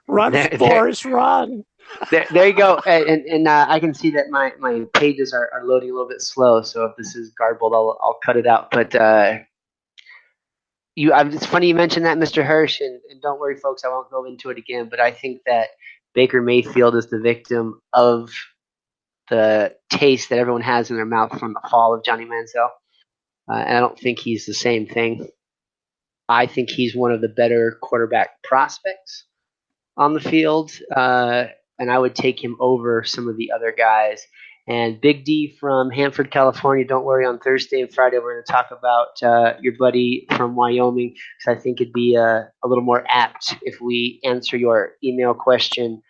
Run, Forrest, run. There you go. And I can see that my pages are loading a little bit slow. So if this is garbled, I'll cut it out. But it's funny you mentioned that, Mr. Hirsch, and don't worry, folks, I won't go into it again. But I think that Baker Mayfield is the victim of the taste that everyone has in their mouth from the fall of Johnny Manziel. And I don't think he's the same thing. I think he's one of the better quarterback prospects on the field, and I would take him over some of the other guys. And Big D from Hanford, California, don't worry, on Thursday and Friday we're going to talk about your buddy from Wyoming, because I think it'd be a little more apt if we answer your email question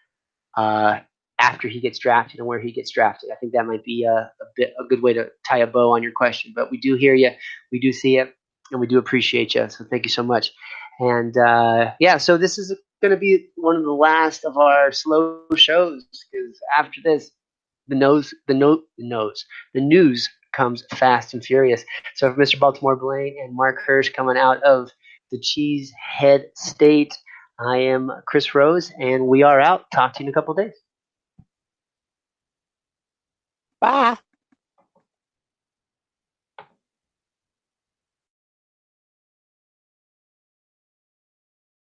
after he gets drafted and where he gets drafted. I think that might be a good way to tie a bow on your question. But we do hear you, we do see it, and we do appreciate you. So thank you so much. And so this is going to be one of the last of our slow shows, because after this, the news comes fast and furious. So for Mr. Baltimore Blaine and Mark Hirsch coming out of the Cheesehead State, I am Chris Rose, and we are out. Talk to you in a couple of days. Bye.